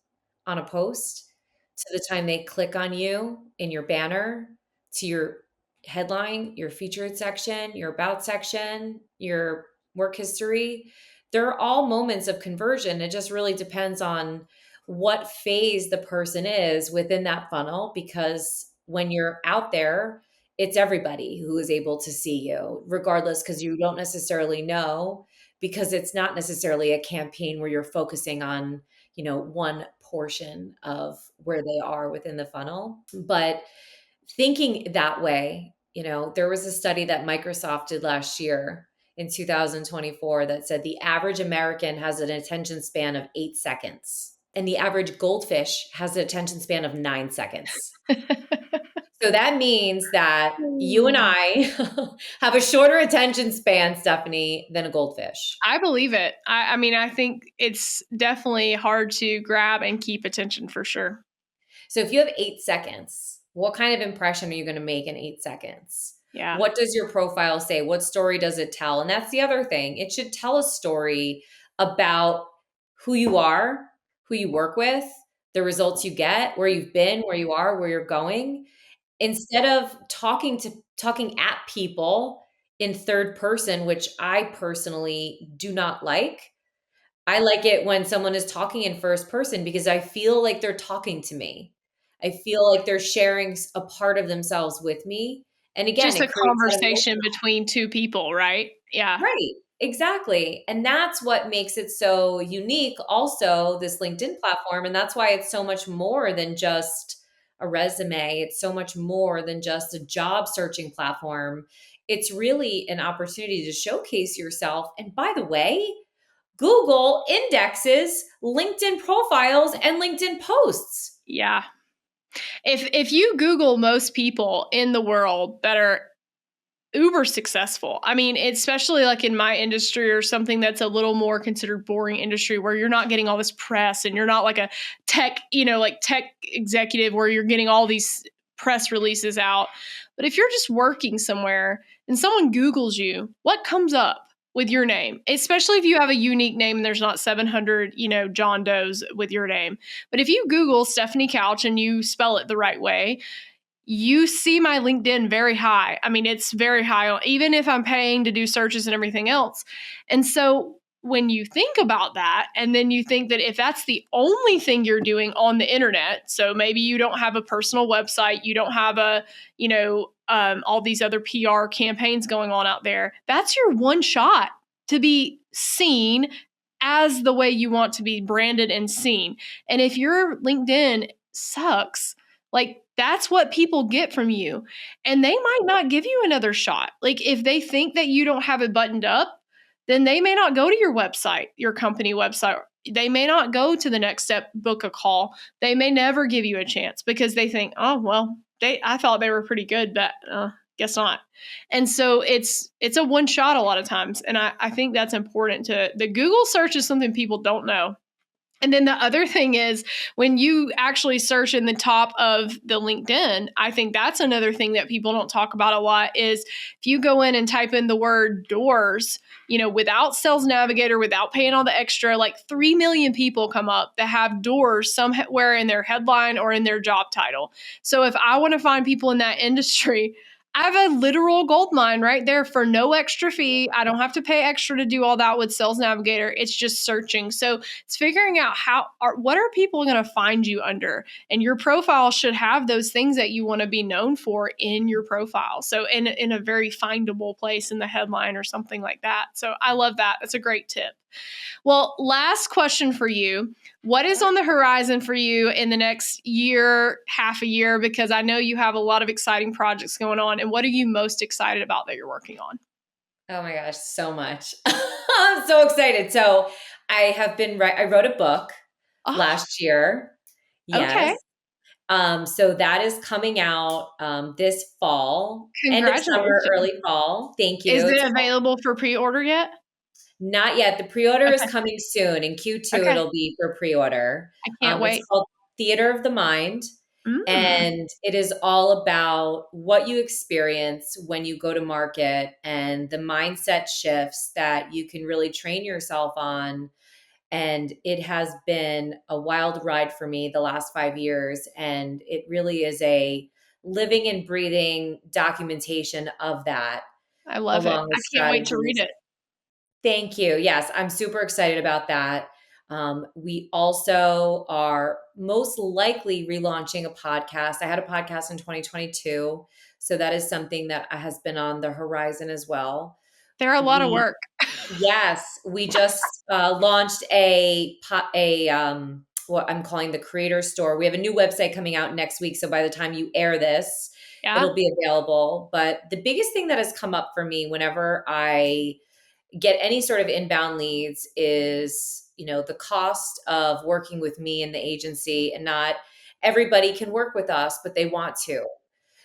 Speaker 2: on a post to the time they click on you in your banner, to your headline, your featured section, your about section, your work history, they're all moments of conversion. It just really depends on what phase the person is within that funnel, because when you're out there, it's everybody who is able to see you, regardless, because you don't necessarily know, because it's not necessarily a campaign where you're focusing on, one portion of where they are within the funnel. But thinking that way, there was a study that Microsoft did last year in 2024 that said the average American has an attention span of 8 seconds, and the average goldfish has an attention span of 9 seconds. So that means that you and I have a shorter attention span, Stefanie, than a goldfish.
Speaker 1: I believe it. I mean, I think it's definitely hard to grab and keep attention for sure.
Speaker 2: So if you have 8 seconds, what kind of impression are you going to make in 8 seconds?
Speaker 1: Yeah.
Speaker 2: What does your profile say? What story does it tell? And that's the other thing. It should tell a story about who you are, who you work with, the results you get, where you've been, where you are, where you're going. Instead of talking at people in third person, which I personally do not like. I like it when someone is talking in first person, because I feel like they're talking to me. I feel like they're sharing a part of themselves with me. And again,
Speaker 1: Just
Speaker 2: it
Speaker 1: a
Speaker 2: creates that
Speaker 1: conversation
Speaker 2: emotion.
Speaker 1: between two people, right? Yeah.
Speaker 2: Right. Exactly. And that's what makes it so unique, also, this LinkedIn platform. And that's why it's so much more than just a resume. It's so much more than just a job searching platform. It's really an opportunity to showcase yourself. And by the way, Google indexes LinkedIn profiles and LinkedIn posts.
Speaker 1: Yeah. If you Google most people in the world that are uber successful, I mean, especially like in my industry or something that's a little more considered boring industry where you're not getting all this press and you're not like a tech, like tech executive where you're getting all these press releases out. But if you're just working somewhere and someone Googles you, what comes up with your name? Especially if you have a unique name and there's not 700, John Does with your name. But if you Google Stefanie Couch and you spell it the right way, you see my LinkedIn very high. I mean, it's very high, even if I'm paying to do searches and everything else. And so when you think about that, and then you think that if that's the only thing you're doing on the internet, so maybe you don't have a personal website, you don't have all these other PR campaigns going on out there, that's your one shot to be seen as the way you want to be branded and seen. And if your LinkedIn sucks, like that's what people get from you. And they might not give you another shot. Like if they think that you don't have it buttoned up, then they may not go to your website, your company website. They may not go to the next step, book a call. They may never give you a chance because they think, oh, well, I thought they were pretty good, but guess not. And so it's a one shot a lot of times. And I think that's important the Google search is something people don't know. And then the other thing is when you actually search in the top of the LinkedIn, I think that's another thing that people don't talk about a lot is if you go in and type in the word doors, without Sales Navigator, without paying all the extra, like 3 million people come up that have doors somewhere in their headline or in their job title. So if I want to find people in that industry, I have a literal gold mine right there for no extra fee. I don't have to pay extra to do all that with Sales Navigator. It's just searching. So it's figuring out what are people going to find you under? And your profile should have those things that you want to be known for in your profile. So in a very findable place in the headline or something like that. So I love that. That's a great tip. Well, last question for you. What is on the horizon for you in the next year, half a year? Because I know you have a lot of exciting projects going on. And what are you most excited about that you're working on?
Speaker 2: Oh my gosh, so much. I'm so excited. So I wrote a book last year. Yes.
Speaker 1: Okay.
Speaker 2: So that is coming out this fall, end of summer,
Speaker 1: Congratulations.
Speaker 2: early fall. Thank you.
Speaker 1: Is it available for pre-order yet?
Speaker 2: Not yet. The pre-order is
Speaker 1: Okay.
Speaker 2: coming soon. In Q2,
Speaker 1: Okay.
Speaker 2: it'll be for pre-order.
Speaker 1: I can't
Speaker 2: It's
Speaker 1: wait.
Speaker 2: called Theater of the Mind.
Speaker 1: Mm.
Speaker 2: And it is all about what you experience when you go to market and the mindset shifts that you can really train yourself on And it has been a wild ride for me the last 5 years. And it really is a living and breathing documentation of that,
Speaker 1: I love it.
Speaker 2: along with
Speaker 1: I can't wait to read
Speaker 2: strategies.
Speaker 1: it.
Speaker 2: Thank you. Yes, I'm super excited about that. We also are most likely relaunching a podcast. I had a podcast in 2022. So that is something that has been on the horizon as well.
Speaker 1: They're a lot of
Speaker 2: We
Speaker 1: work.
Speaker 2: Yes, we just launched what I'm calling the Creator Store. We have a new website coming out next week, so by the time you air this,
Speaker 1: Yeah.
Speaker 2: it'll be available. But the biggest thing that has come up for me whenever I get any sort of inbound leads is, the cost of working with me and the agency, and not everybody can work with us, but they want to.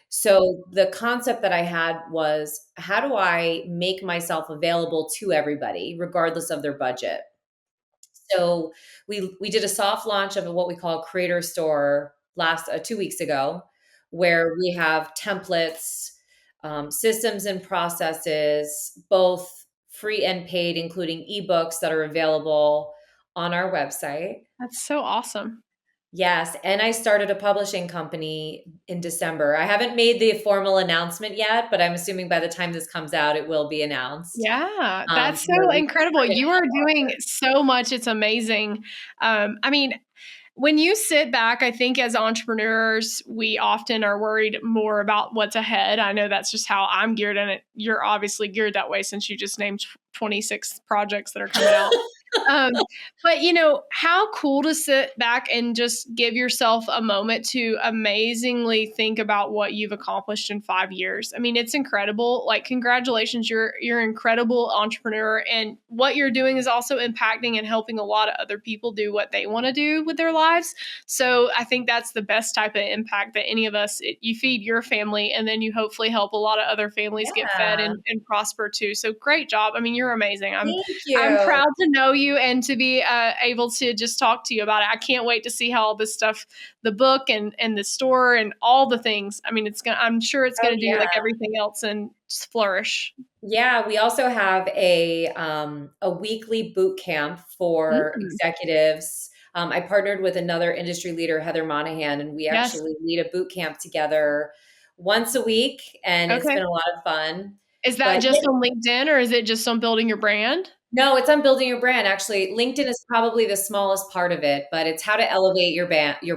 Speaker 2: So the concept that I had was, how do I make myself available to everybody regardless of their budget? So we did a soft launch of what we call a creator store last 2 weeks ago, where we have templates, systems and processes, both free and paid, including ebooks that are available on our website.
Speaker 1: That's so awesome.
Speaker 2: Yes, and I started a publishing company in December. I haven't made the formal announcement yet, but I'm assuming by the time this comes out, it will be announced.
Speaker 1: Yeah, that's
Speaker 2: Where
Speaker 1: so
Speaker 2: we
Speaker 1: incredible.
Speaker 2: target
Speaker 1: You are doing so much. It's amazing. I mean, when you sit back, I think as entrepreneurs, we often are worried more about what's ahead. I know that's just how I'm geared, and you're obviously geared that way since you just named 26 projects that are coming out. Um, but how cool to sit back and just give yourself a moment to amazingly think about what you've accomplished in 5 years. I mean, it's incredible. Like, congratulations, you're an incredible entrepreneur, and what you're doing is also impacting and helping a lot of other people do what they want to do with their lives. So I think that's the best type of impact that any of us. You feed your family, and then you hopefully help a lot of other families get fed
Speaker 2: Yeah,
Speaker 1: and prosper too. So great job. I mean, you're amazing.
Speaker 2: thank
Speaker 1: I'm
Speaker 2: you.
Speaker 1: proud to know you and to be able to just talk to you about it. I can't wait to see how all this stuff, the book and the store and all the things. I mean, I'm sure it's
Speaker 2: Oh,
Speaker 1: gonna do
Speaker 2: yeah.
Speaker 1: like everything else and just flourish.
Speaker 2: Yeah, we also have a weekly boot camp for
Speaker 1: Mm.
Speaker 2: executives. I partnered with another industry leader, Heather Monahan, and we
Speaker 1: Yes.
Speaker 2: actually lead a boot camp together once a week, and it's
Speaker 1: Okay.
Speaker 2: been a lot of fun.
Speaker 1: Is that
Speaker 2: But
Speaker 1: just on LinkedIn, or is it just on building your brand?
Speaker 2: no, it's on building your brand. Actually, LinkedIn is probably the smallest part of it, but it's how to elevate your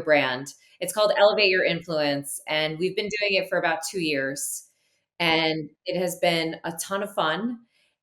Speaker 2: brand. It's called Elevate Your Influence, and we've been doing it for about 2 years, and it has been a ton of fun,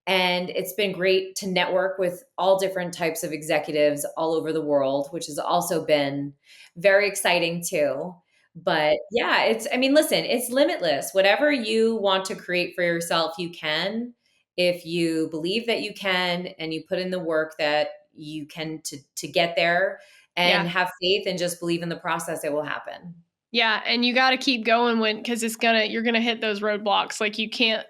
Speaker 2: and it's been great to network with all different types of executives all over the world, which has also been very exciting too. But yeah, I mean, listen, it's limitless. Whatever you want to create for yourself, you can, if you believe that you can and you put in the work that you can to get there, and
Speaker 1: Yeah.
Speaker 2: have faith and just believe in the process, it will happen.
Speaker 1: Yeah, and you got to keep going because you're gonna hit those roadblocks. Like, you can't.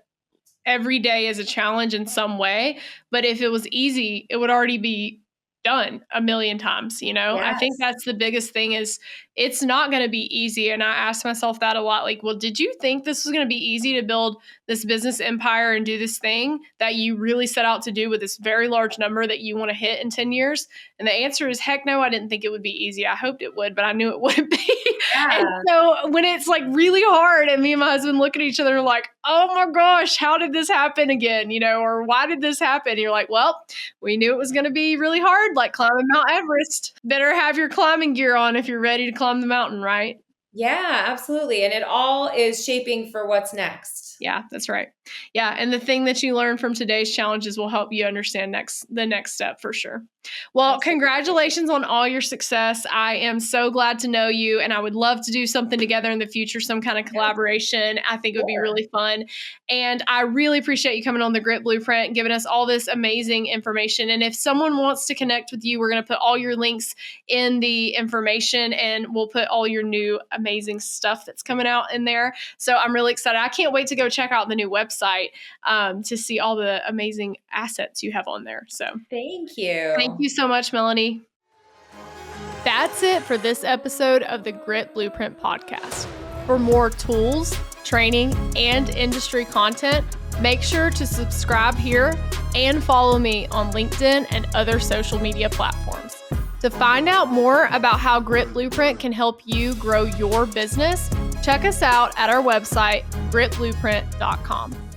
Speaker 1: Every day is a challenge in some way, but if it was easy, it would already be done a million times. I think
Speaker 2: Yes.
Speaker 1: that's the biggest thing is it's not going to be easy. And I ask myself that a lot, like, well, did you think this was going to be easy to build this business empire and do this thing that you really set out to do with this very large number that you want to hit in 10 years? And the answer is heck no. I didn't think it would be easy. I hoped it would, but I knew it wouldn't be. And
Speaker 2: Yeah.
Speaker 1: so when it's like really hard and me and my husband look at each other like, oh my gosh, how did this happen again? Or why did this happen? And you're like, well, we knew it was going to be really hard, like climbing Mount Everest. Better have your climbing gear on if you're ready to climb the mountain, right?
Speaker 2: Yeah, absolutely. And it all is shaping for what's next.
Speaker 1: Yeah, that's right. Yeah, and the thing that you learn from today's challenges will help you understand the next step for sure. Well,
Speaker 2: Absolutely.
Speaker 1: congratulations on all your success. I am so glad to know you, and I would love to do something together in the future, some kind of collaboration. I think it would be
Speaker 2: Sure.
Speaker 1: really fun. And I really appreciate you coming on the Grit Blueprint and giving us all this amazing information. And if someone wants to connect with you, we're going to put all your links in the information, and we'll put all your new amazing stuff that's coming out in there. So I'm really excited. I can't wait to go check out the new website to see all the amazing assets you have on there. So
Speaker 2: Thank you.
Speaker 1: thank you so much, Melanie. That's it for this episode of the Grit Blueprint podcast. For more tools, training, and industry content, Make sure to subscribe here and follow me on LinkedIn and other social media platforms. To find out more about how Grit Blueprint can help you grow your business, check us out at our website, gritblueprint.com.